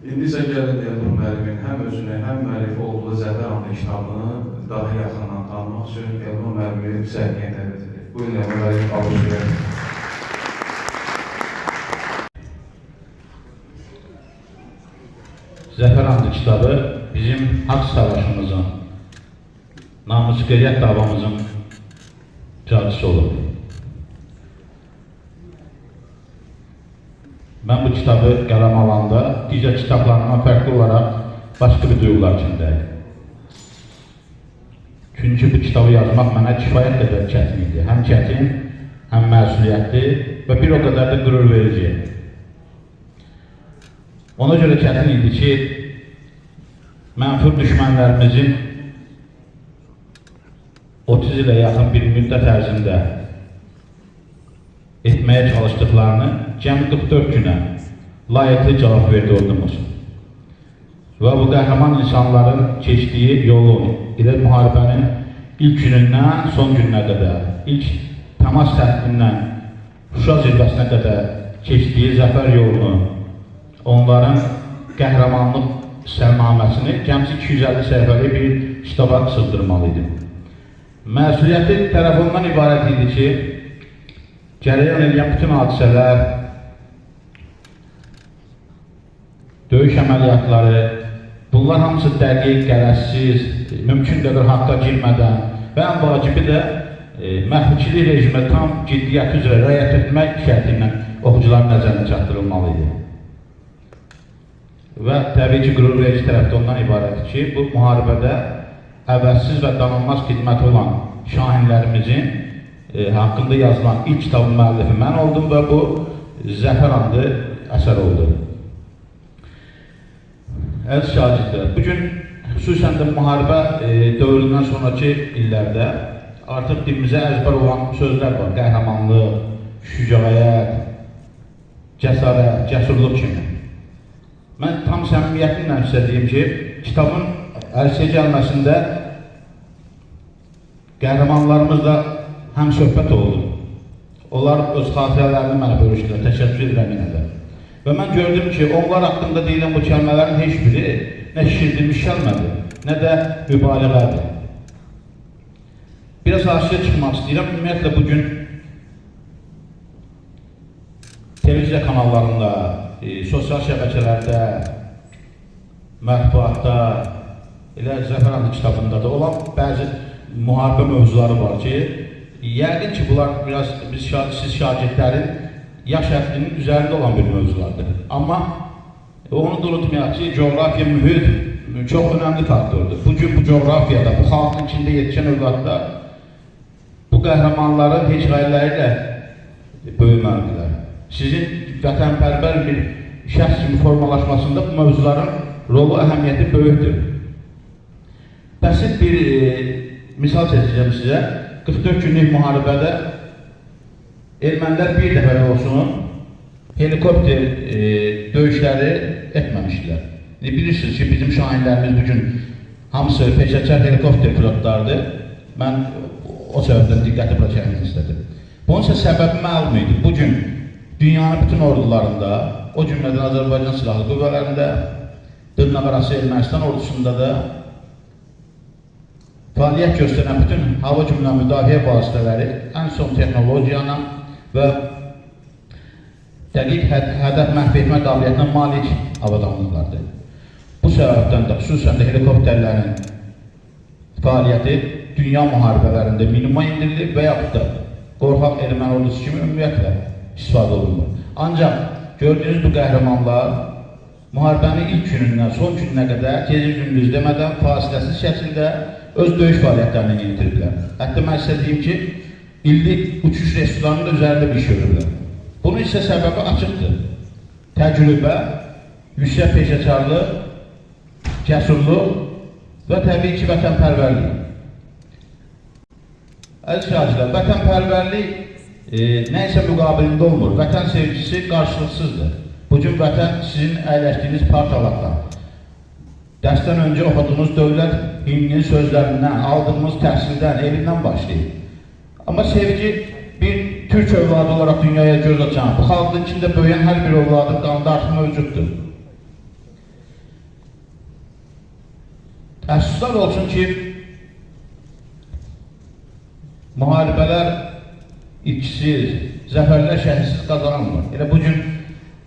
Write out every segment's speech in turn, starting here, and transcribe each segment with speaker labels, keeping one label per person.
Speaker 1: İndi isə gəlin Elnur müəllimin həm özünü, həm müəllifi olduğu Zəfər adlı kitabını daha yaxından tanımaq üçün Elnur müəllimi səhniyə dəvət edir. Buyurun Elnur müəllim, alışlayın.
Speaker 2: Zəfər adlı kitabı bizim haqq savaşımızın, namus qeyrət davamızın carçısı olur. Ben bu kitabı qələm alanda digər kitablarıma fərqli olaraq başqa bir duyğular içindəyim. Çünki bu kitabı yazmaq mənə kifayət qədər çətin idi. Həm çətin, həm məsuliyyətli və bir o qədər də qürur verici. Ona görə çətin idi ki, mənfur düşmənlərimizin 30 ilə yaxın bir müddət ərzində etməyə çalışdıqlarını cəmi 44 günə layiqli cavab verdi ordumuz. Və bu qəhrəman insanların keçdiyi yolun, ilə müharibənin ilk günündən son gününə qədər, ilk təmas səhvindən Şuşa zirvəsinə qədər keçdiyi zəfər yolunu, onların qəhrəmanlıq sərnaməsini cəmsi 250 səhifəli bir kitaba sızdırmalıydı. Məsuliyyəti tərəf ondan ibarət idi ki, cərəyan edən bütün hadisələr, döyüş əməliyyatları, bunlar hamısı dəqiq, qərəzsiz, mümkün qədər haqqa girmədən və ən vacibi də məhdudçilik rejimə tam ciddiyyət üzrə rəayət etmək şərti ilə oxucuların nəzərinə çatdırılmalıydı. Və təbii ki, qürur verici tərəfdə ondan ibarətdir ki, bu müharibədə əvəzsiz və danılmaz xidməti olan şahinlərimizin haqqında yazılan ilk kitabın müəllifi mən oldum və bu Zəfər adlı əsər oldu. Əziz şagirdlər, bugün xüsusən də müharibə dövründən sonraki illərdə artıq dilimizə əzbər olan sözlər var. Qəhrəmanlıq, şücaət, cəsarət, cəsurluq kimi. Mən tam səmimiyyətimlə sizə deyim ki, kitabın ərsəyə gəlməsində qəhrəmanlarımızla həm söhbət oldu. Onlar öz xatirələrini mənə bölüşdülər, təşəkkür edirəm yenə də. Və mən gördüm ki, onlar haqqında deyilən bu kəlmələrin heç biri nə şişirdilmiş gəlmədi, nə də mübaliğədir. Biraz aşıya çıxmaq istəyirəm. Ümumiyyətlə, bugün televiziya kanallarında, sosial şəbəkələrdə, mətbuatda, elə Zəfər adlı kitabında da olan bəzi müharibə mövzuları var ki, yəqin ki, bunlar biraz siz şagirdlərin yaş həddinin üzərində olan bir mövzulardır. Amma onu da unutmayaq ki, coğrafiya, mühit çox önəmli faktordur. Bugün bu coğrafiyada, bu xalqın içində yetişən övladlar bu qəhrəmanların hekayələri ilə böyüməlidirlər. Sizin vətənpərvər bir şəxs kimi formalaşmasında bu mövzuların rolu, əhəmiyyəti böyükdür. Bəsit bir misal çəkəcəm sizə. 44 günlük müharibədə ermənilər bir dəfə olsun helikopter döyüşləri etməmişdilər. Bilirsiniz ki, bizim şahinlərimiz bugün hamısı peşəkar helikopter pilotlardır. Mən o səbəbdən diqqəti bura çəkmək istədim. Bunun isə səbəbi məlum idi. Bugün dünyanın bütün ordularında, o cümlədən Azərbaycan Silahlı Qüvvələrində, dırnaqarası Ermənistan ordusunda da fəaliyyət göstərən bütün hava cümlə müdafiə vasitələri ən son texnologiyanı və dəqiq hədəf məhv etmə qabiliyyətinə malik avadanlıqlardır. Bu səbəbdən də xüsusən də helikopterlərin fəaliyyəti dünya müharibələrində minimuma indirilir və yaxud da qorxaq erməni ordusu kimi ümumiyyətlə istifadə olunur. Ancaq gördüyünüz bu qəhrəmanlar müharibənin ilk günündən son gününə qədər gecə gündüz demədən fasiləsiz şəkildə öz döyüş fəaliyyətlərini yenitiriblər. Hətta mən sizə deyim ki, illik uçuş restoranının üzərində bir iş görürlər. Bunun isə səbəbi açıqdır. Təcrübə, yüksək peşəkarlıq, cəsurluq və təbii ki, vətənpərvərlik. Əziz şagirdlər, vətənpərvərlik nə isə müqabilində olmur. Vətən sevgisi qarşılıqsızdır. Bugün vətən sizin əyləşdiyiniz partalaqdan, dərsdən öncə oxuduğunuz dövlət himninin sözlərindən, aldığımız təhsildən, elindən başlayır. Amma sevgi bir Türk övladı olaraq dünyaya göz açan, bu xalqın içində böyüyən hər bir övladın qanında artıq mövcuddur. Əfsuslar olsun ki, müharibələr itkisiz, zəfərlər şəhidsiz qazanılmır. Elə bugün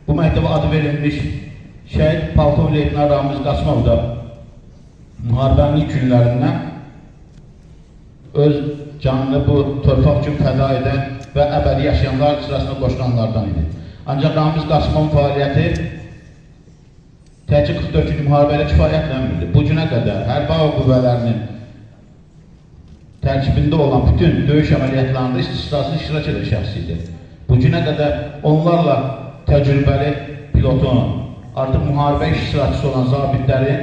Speaker 2: bu məktəbə adı verilmiş şəhid Polkovnik Ramiz Qasımov da müharibənin ilk günlərindən öz canını bu torpaq üçün fəda edən və əbədi yaşayanlar sırasına qoşulanlardan idi. Ancaq Ramiz Qasımovun fəaliyyəti təkcə 44 günlük müharibə ilə kifayətlənmirdi. Bu günə qədər hərbi hava qüvvələrinin tərkibində olan bütün döyüş əməliyyatlarında istisnasız iştirak edən şəxs idi. Bu günə qədər onlarla təcrübəli pilotun, artıq müharibə iştirakçısı olan zabitlərin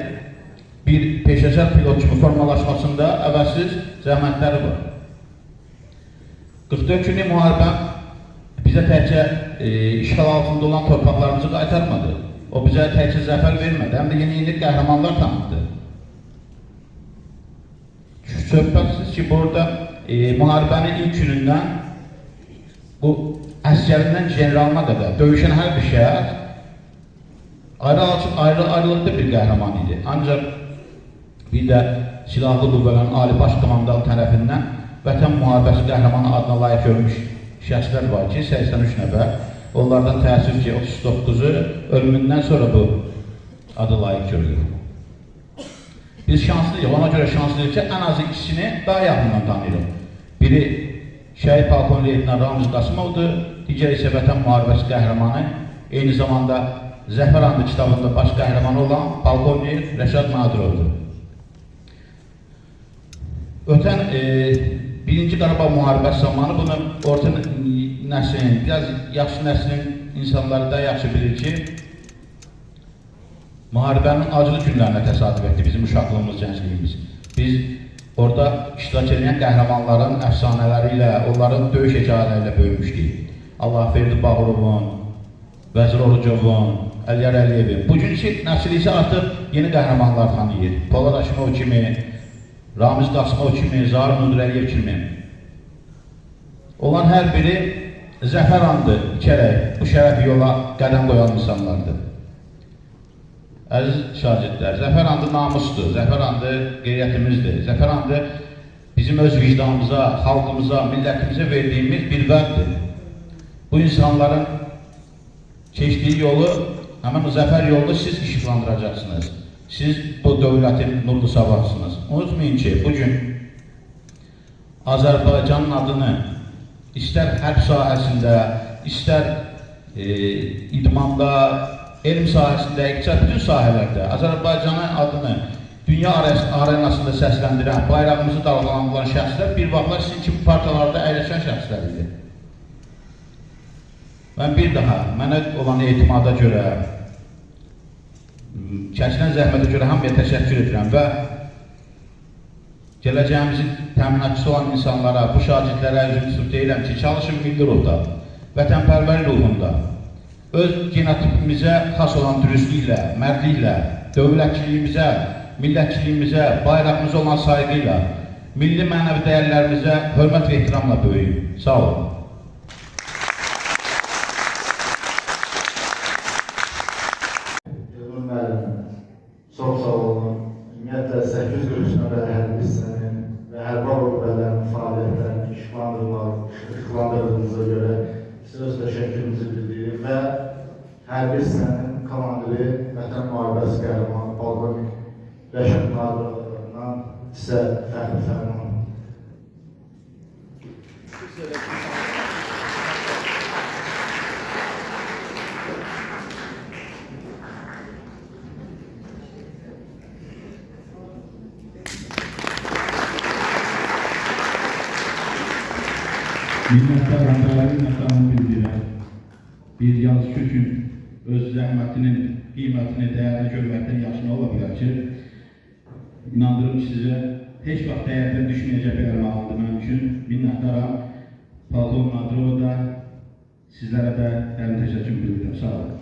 Speaker 2: bir peşəkar pilot kimi formalaşmasında əvəzsiz zəhmətləri var. 44 günlük müharibə bizə təkcə işğal altında olan torpaqlarımızı qaytarmadı. O bizə təkcə zəfər vermədi, həm də yeni qəhrəmanlar tanıdı. Söhbətsiz ki, burada müharibənin ilk günündən bu əsgərindən generalına qədər döyüşən hər bir şəhər ayrılıqda bir qəhrəman idi. Ancaq bir də silahlı qüvvələrin Ali Baş Komandanı tərəfindən Vətən Müharibəsi qəhrəmanı adına layiq görülmüş şəxslər var ki, 83 nəfər. Onlardan təəssüf ki, 39'u ölümündən sonra bu adı layiq görülür. Biz şanslıyıq, ona görə şanslıyıq ki, ən azı ikisini daha yaxından tanıyırıq. Biri şəhid Polkovnik Ramiz Qasımovdur, digəri isə Vətən Müharibəsi qəhrəmanı, eyni zamanda Zəfər Andı kitabında baş qəhrəmanı olan Polkovnik Rəşad Nadirovdur. Ötən Birinci Qarabağ müharibəsi zamanı bunu orta nəslin, biraz yaxşı nəslin insanları da yaxşı bilir ki, müharibənin acılı günlərinə təsadüf etdi bizim uşaqlığımız, gəncliyimiz. Biz orada iştirak edən qəhrəmanların əfsanələri ilə, onların döyüş hekayələri ilə böyümüşdük. Allahverdi Bağırovun, Vəzir Orucovun, Əliyar Əliyevin. Bugünkü nəsil isə artıq yeni qəhrəmanlar tanıyır. Polad Aşimov kimi, Ramiz Qasımov kimi, Zahir Nurəliyev kimi. Onların hər biri zəfər andı içərək bu şərəf yola qədəm qoyan insanlardır. Əziz şagirdlər, zəfər andı namusdur, zəfər andı qeyriyyətimizdir. Zəfər andı bizim öz vicdanımıza, xalqımıza, millətimizə verdiyimiz bir vəddir. Bu insanların keçdiyi yolu, həmən o zəfər yolunu siz işıqlandıracaqsınız. Siz bu dövlətin nurlu sabahsınız. Unutmayın ki, bugün Azərbaycanın adını istər hərb sahəsində, istər idmanda, elm sahəsində, iqtisad bütün sahələrdə Azərbaycanın adını dünya arenasında səsləndirən, bayrağımızı dalğalandıran şəxslər bir vaxtlar sizin kimi partiyalarda əyləşən şəxslər idi. Mən bir daha mənə olan etimada görə, çəkilən zəhmətə görə hamıya təşəkkür edirəm və gələcəyimizin təminatçısı olan insanlara, bu şagirdlərə üzüm tutub deyirəm ki, çalışın milli ruhda, vətənpərvər ruhunda, öz genotipimizə xas olan dürüstlüklə, mərdliklə, dövlətçiliyimizə, millətçiliyimizə, bayrağımıza olan sayğıyla, milli mənəvi dəyərlərimizə hörmət və ehtiramla böyüyün. Sağ olun.
Speaker 3: Çox sağ olun. Ümumiyyətlə 843 nömrəli hərbi hissənin və hərbi hava qüvvələrinin fəaliyyətlərini işıqlandırdığınıza görə sizə öz təşəkkürümüzü bildiririk və hərbi hissənin komandiri Vətən Müharibəsi qəhrəmanı Polkovnik Rəşad Nadirovdan sizə fəxri fərman.
Speaker 2: Minnətdarlığını bildirən bir yazıcı üçün öz zəhmətinin qiymətini, dəyərini görməkdən yaxşı nə ola bilər ki, inandırım sizə heç vaxt dəyərdən düşməyəcək bir əlmandır mənim üçün. Minnətdaram. Polkovnik Nadirova da sizlərə də dərin təşəkkür bildirirəm. Sağ olun.